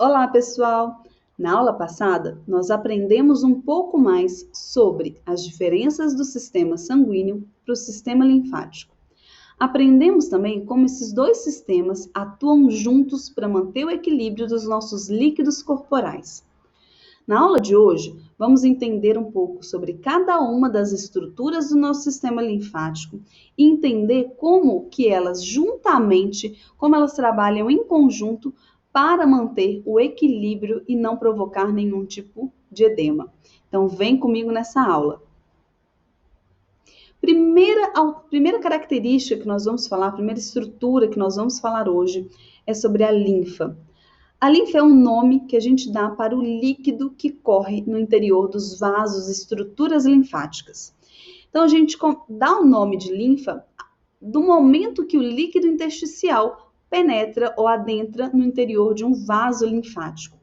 Olá, pessoal! Na aula passada, nós aprendemos um pouco mais sobre as diferenças do sistema sanguíneo para o sistema linfático. Aprendemos também como esses dois sistemas atuam juntos para manter o equilíbrio dos nossos líquidos corporais. Na aula de hoje, vamos entender um pouco sobre cada uma das estruturas do nosso sistema linfático e entender como que elas como elas trabalham em conjunto para manter o equilíbrio e não provocar nenhum tipo de edema. Então, vem comigo nessa aula. Primeira característica que nós vamos falar, a primeira estrutura que nós vamos falar hoje é sobre a linfa. A linfa é um nome que a gente dá para o líquido que corre no interior dos vasos, estruturas linfáticas. Então, a gente dá o nome de linfa do momento que o líquido intersticial penetra ou adentra no interior de um vaso linfático.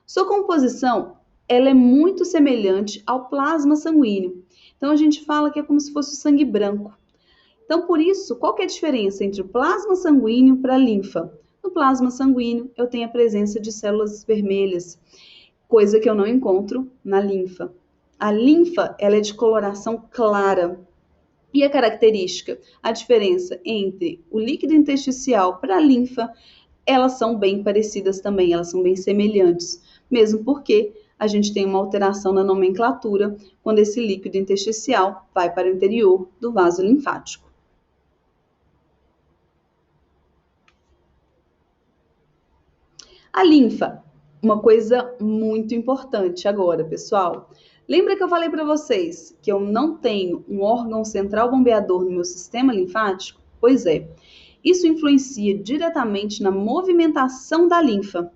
Sua composição ela é muito semelhante ao plasma sanguíneo. Então, a gente fala que é como se fosse o sangue branco. Então, por isso, qual que é a diferença entre o plasma sanguíneo para a linfa? No plasma sanguíneo, eu tenho a presença de células vermelhas, coisa que eu não encontro na linfa. A linfa, ela é de coloração clara. E a característica, a diferença entre o líquido intersticial para a linfa, elas são bem parecidas também, elas são bem semelhantes, mesmo porque a gente tem uma alteração na nomenclatura quando esse líquido intersticial vai para o interior do vaso linfático. A linfa, uma coisa muito importante agora, pessoal. Lembra que eu falei para vocês que eu não tenho um órgão central bombeador no meu sistema linfático? Pois é, isso influencia diretamente na movimentação da linfa.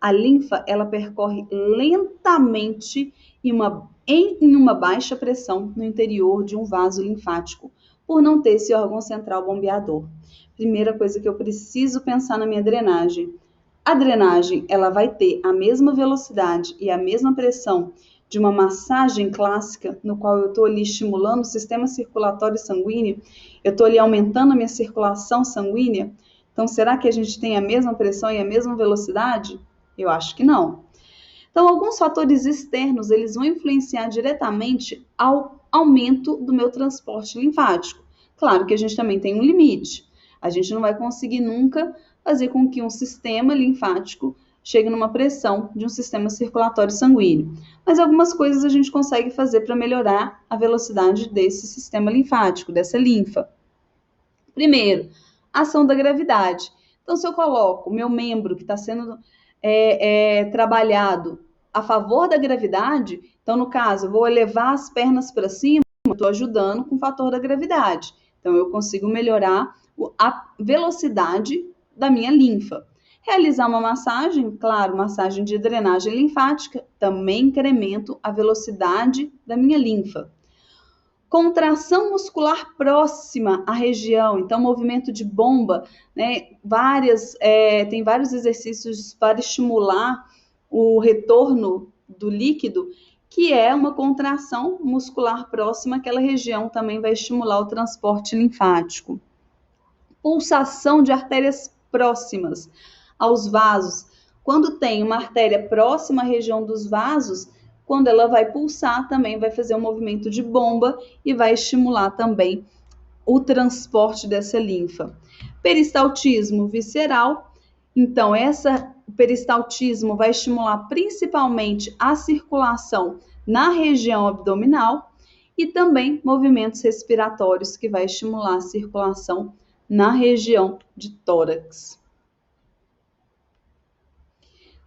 A linfa, ela percorre lentamente em uma baixa pressão no interior de um vaso linfático, por não ter esse órgão central bombeador. Primeira coisa que eu preciso pensar na minha drenagem. A drenagem, ela vai ter a mesma velocidade e a mesma pressão de uma massagem clássica, no qual eu estou ali estimulando o sistema circulatório sanguíneo, eu estou ali aumentando a minha circulação sanguínea. Então, será que a gente tem a mesma pressão e a mesma velocidade? Eu acho que não. Então, alguns fatores externos, eles vão influenciar diretamente ao aumento do meu transporte linfático. Claro que a gente também tem um limite. A gente não vai conseguir nunca fazer com que um sistema linfático chegue numa pressão de um sistema circulatório sanguíneo. Mas algumas coisas a gente consegue fazer para melhorar a velocidade desse sistema linfático, dessa linfa. Primeiro, ação da gravidade. Então, se eu coloco o meu membro que está sendo trabalhado a favor da gravidade, então, no caso, eu vou elevar as pernas para cima, estou ajudando com o fator da gravidade. Então, eu consigo melhorar a velocidade da minha linfa. Realizar uma massagem, claro, massagem de drenagem linfática, também incremento a velocidade da minha linfa. Contração muscular próxima à região, então movimento de bomba, né? Tem vários exercícios para estimular o retorno do líquido, que é uma contração muscular próxima àquela região, também vai estimular o transporte linfático. Pulsação de artérias próximas aos vasos. Quando tem uma artéria próxima à região dos vasos, quando ela vai pulsar, também vai fazer um movimento de bomba e vai estimular também o transporte dessa linfa. Peristaltismo visceral. Então, o peristaltismo vai estimular principalmente a circulação na região abdominal e também movimentos respiratórios que vai estimular a circulação na região de tórax.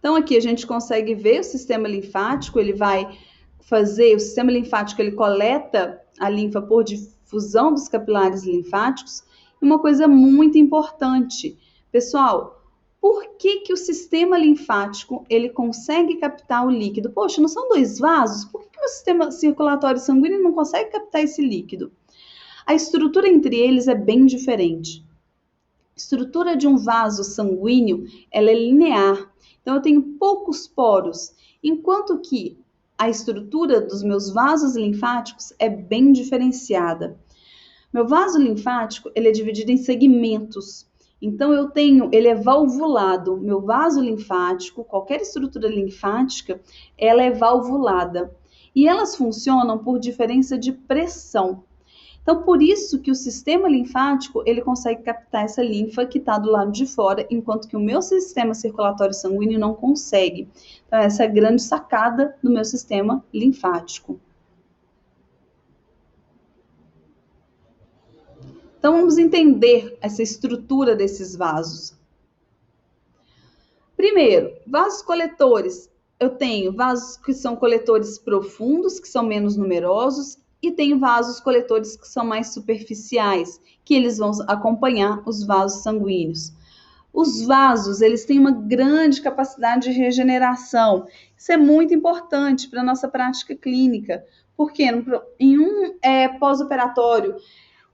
Então, aqui a gente consegue ver o sistema linfático, o sistema linfático ele coleta a linfa por difusão dos capilares linfáticos. E uma coisa muito importante, pessoal, por que o sistema linfático ele consegue captar o líquido? Poxa, não são dois vasos? Por que o sistema circulatório sanguíneo não consegue captar esse líquido? A estrutura entre eles é bem diferente. A estrutura de um vaso sanguíneo ela é linear. Então, eu tenho poucos poros, enquanto que a estrutura dos meus vasos linfáticos é bem diferenciada. Meu vaso linfático ele é dividido em segmentos. Então, ele é valvulado. Meu vaso linfático, qualquer estrutura linfática, ela é valvulada. E elas funcionam por diferença de pressão. Então, por isso que o sistema linfático, ele consegue captar essa linfa que está do lado de fora, enquanto que o meu sistema circulatório sanguíneo não consegue. Então, essa é a grande sacada do meu sistema linfático. Então, vamos entender essa estrutura desses vasos. Primeiro, vasos coletores. Eu tenho vasos que são coletores profundos, que são menos numerosos, e tenho vasos coletores que são mais superficiais, que eles vão acompanhar os vasos sanguíneos. Os vasos, eles têm uma grande capacidade de regeneração. Isso é muito importante para a nossa prática clínica, porque em um pós-operatório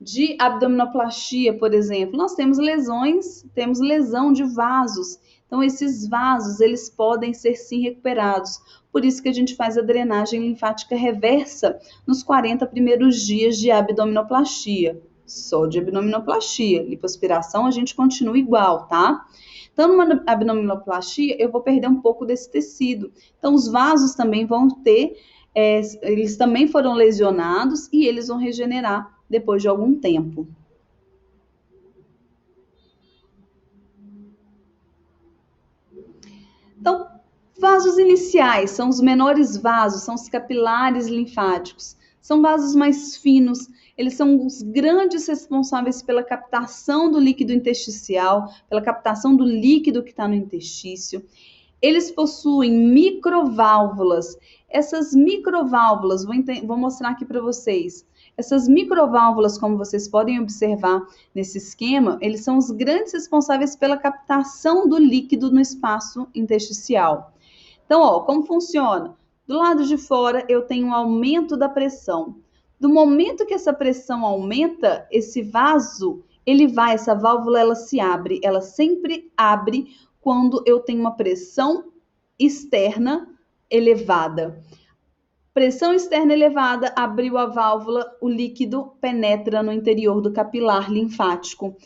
de abdominoplastia, por exemplo, nós temos lesão de vasos. Então, esses vasos, eles podem ser sim recuperados. Por isso que a gente faz a drenagem linfática reversa nos 40 primeiros dias de abdominoplastia. Só de abdominoplastia. Lipoaspiração a gente continua igual, tá? Então, numa abdominoplastia, eu vou perder um pouco desse tecido. Então, os vasos também vão ter, eles também foram lesionados e eles vão regenerar depois de algum tempo. Então, vasos iniciais são os menores vasos, são os capilares linfáticos. São vasos mais finos, eles são os grandes responsáveis pela captação do líquido intersticial, pela captação do líquido que está no interstício. Eles possuem microválvulas. Essas microválvulas, vou mostrar aqui para vocês. Essas microválvulas, como vocês podem observar nesse esquema, eles são os grandes responsáveis pela captação do líquido no espaço intersticial. Então, ó, como funciona? Do lado de fora, eu tenho um aumento da pressão. Do momento que essa pressão aumenta, esse vaso, essa válvula, ela se abre. Ela sempre abre quando eu tenho uma pressão externa elevada. Pressão externa elevada, abriu a válvula, o líquido penetra no interior do capilar linfático.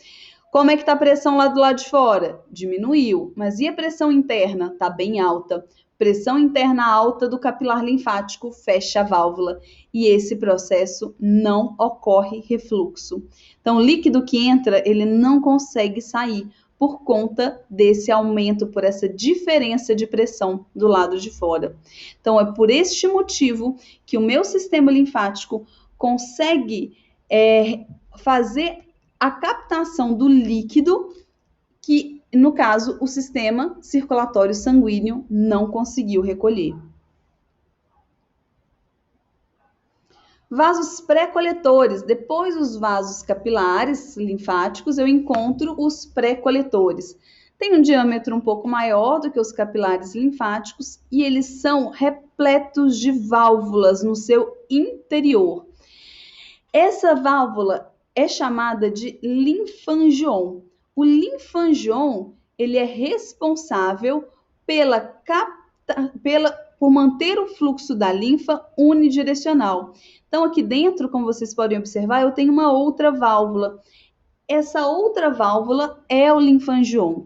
Como é que está a pressão lá do lado de fora? Diminuiu. Mas e a pressão interna? Está bem alta. Pressão interna alta do capilar linfático fecha a válvula. E esse processo não ocorre refluxo. Então, o líquido que entra, ele não consegue sair por conta desse aumento, por essa diferença de pressão do lado de fora. Então, é por este motivo que o meu sistema linfático consegue fazer a captação do líquido que, no caso, o sistema circulatório sanguíneo não conseguiu recolher. Vasos pré-coletores. Depois dos vasos capilares linfáticos, eu encontro os pré-coletores. Tem um diâmetro um pouco maior do que os capilares linfáticos e eles são repletos de válvulas no seu interior. Essa válvula é chamada de linfangion. O linfangion, ele é responsável por manter o fluxo da linfa unidirecional. Então, aqui dentro, como vocês podem observar, eu tenho uma outra válvula. Essa outra válvula é o linfangion.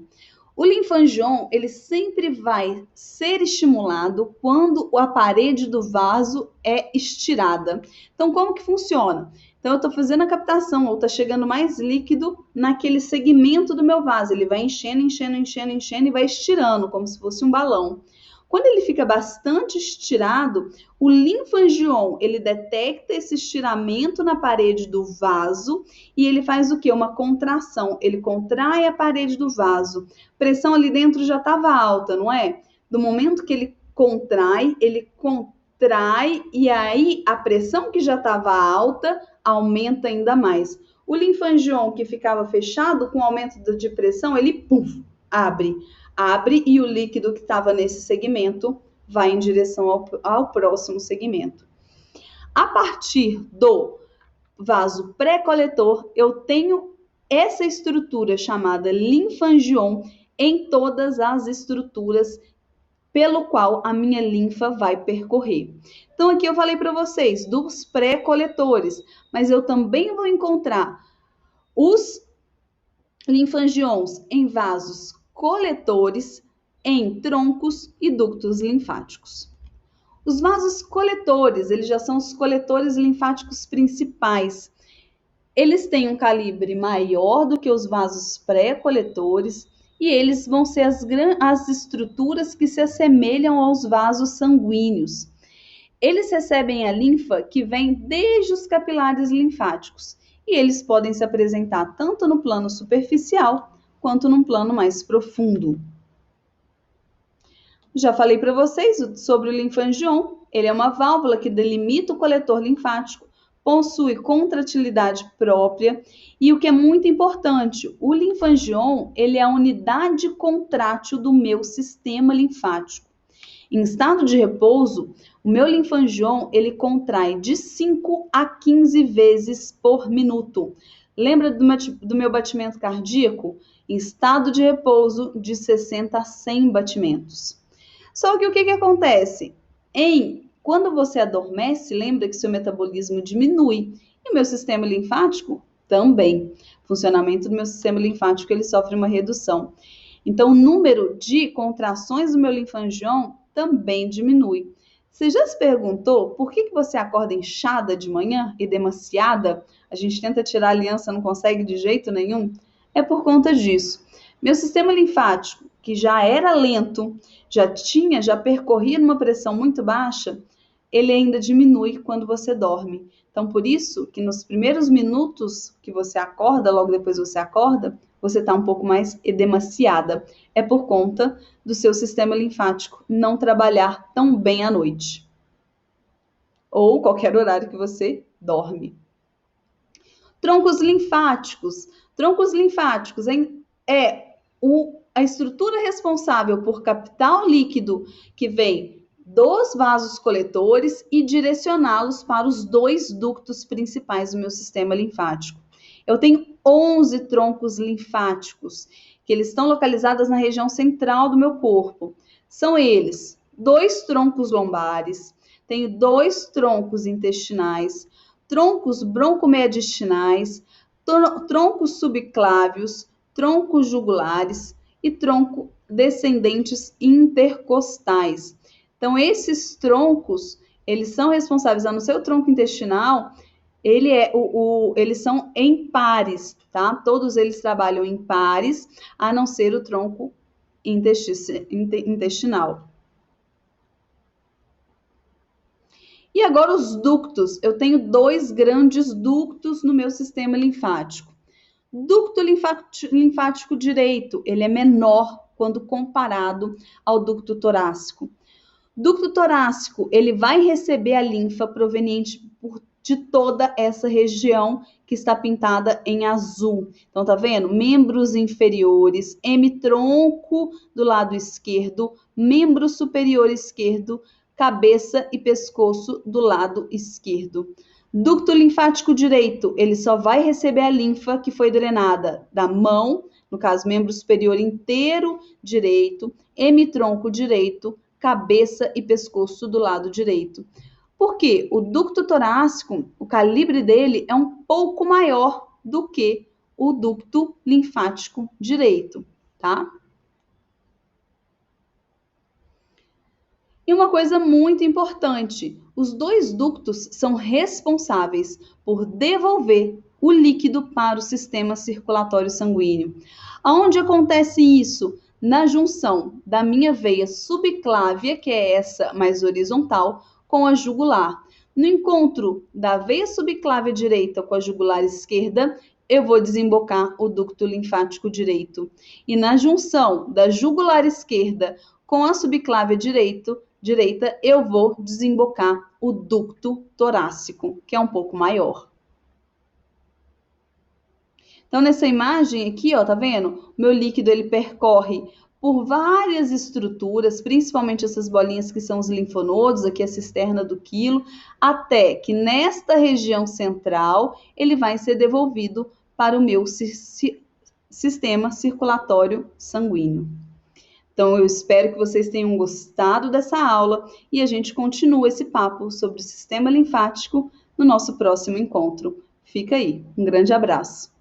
O linfangion, ele sempre vai ser estimulado quando a parede do vaso é estirada. Então, como que funciona? Então, eu estou fazendo a captação, ou está chegando mais líquido naquele segmento do meu vaso. Ele vai enchendo, enchendo, enchendo, enchendo e vai estirando, como se fosse um balão. Quando ele fica bastante estirado, o linfangion, ele detecta esse estiramento na parede do vaso e ele faz o quê? Uma contração. Ele contrai a parede do vaso. A pressão ali dentro já estava alta, não é? Do momento que ele contrai e aí a pressão que já estava alta aumenta ainda mais. O linfangion que ficava fechado, com o aumento de pressão, ele abre e o líquido que estava nesse segmento vai em direção ao próximo segmento. A partir do vaso pré-coletor, eu tenho essa estrutura chamada linfangion em todas as estruturas pelo qual a minha linfa vai percorrer. Então, aqui eu falei para vocês dos pré-coletores, mas eu também vou encontrar os linfangions em vasos coletores, em troncos e ductos linfáticos. Os vasos coletores, eles já são os coletores linfáticos principais. Eles têm um calibre maior do que os vasos pré-coletores e eles vão ser as estruturas que se assemelham aos vasos sanguíneos. Eles recebem a linfa que vem desde os capilares linfáticos e eles podem se apresentar tanto no plano superficial quanto num plano mais profundo. Já falei para vocês sobre o linfangion. Ele é uma válvula que delimita o coletor linfático, possui contratilidade própria e o que é muito importante, o linfangion, ele é a unidade contrátil do meu sistema linfático. Em estado de repouso, o meu linfangion, ele contrai de 5 a 15 vezes por minuto. Lembra do meu batimento cardíaco? Em estado de repouso, de 60 a 100 batimentos. Só que o que acontece? Quando você adormece, lembra que seu metabolismo diminui e o meu sistema linfático também. O funcionamento do meu sistema linfático ele sofre uma redução. Então, o número de contrações do meu linfangion também diminui. Você já se perguntou por que você acorda inchada de manhã e demasiada? A gente tenta tirar a aliança, não consegue de jeito nenhum? É por conta disso. Meu sistema linfático, que já era lento, já percorria numa pressão muito baixa, ele ainda diminui quando você dorme. Então, por isso que nos primeiros minutos que você acorda, logo depois você acorda, você está um pouco mais edemaciada. É por conta do seu sistema linfático não trabalhar tão bem à noite. Ou qualquer horário que você dorme. Troncos linfáticos. Troncos linfáticos a estrutura responsável por captar o líquido que vem dos vasos coletores e direcioná-los para os 2 ductos principais do meu sistema linfático. Eu tenho 11 troncos linfáticos, que eles estão localizados na região central do meu corpo. São eles, 2 troncos lombares, tenho 2 troncos intestinais, troncos broncomediastinais, troncos subclávios, troncos jugulares e tronco descendentes intercostais. Então, esses troncos, eles são responsáveis, no seu tronco intestinal, eles são em pares, tá? Todos eles trabalham em pares, a não ser o tronco intestinal. E agora os ductos. Eu tenho 2 grandes ductos no meu sistema linfático. Ducto linfático direito, ele é menor quando comparado ao ducto torácico. Ducto torácico, ele vai receber a linfa proveniente de toda essa região que está pintada em azul. Então, tá vendo? Membros inferiores, hemitronco do lado esquerdo, membro superior esquerdo, cabeça e pescoço do lado esquerdo. Ducto linfático direito, ele só vai receber a linfa que foi drenada da mão, no caso, membro superior inteiro direito, hemitronco direito, cabeça e pescoço do lado direito. Por quê? O ducto torácico, o calibre dele é um pouco maior do que o ducto linfático direito, tá? E uma coisa muito importante, os 2 ductos são responsáveis por devolver o líquido para o sistema circulatório sanguíneo. Aonde acontece isso? Na junção da minha veia subclávia, que é essa mais horizontal, com a jugular. No encontro da veia subclávia direita com a jugular esquerda, eu vou desembocar o ducto linfático direito. E na junção da jugular esquerda com a subclávia direita, eu vou desembocar o ducto torácico, que é um pouco maior. Então, nessa imagem aqui, ó, tá vendo? O meu líquido, ele percorre por várias estruturas, principalmente essas bolinhas que são os linfonodos, aqui a cisterna do quilo, até que nesta região central, ele vai ser devolvido para o meu sistema circulatório sanguíneo. Então, eu espero que vocês tenham gostado dessa aula e a gente continua esse papo sobre o sistema linfático no nosso próximo encontro. Fica aí. Um grande abraço.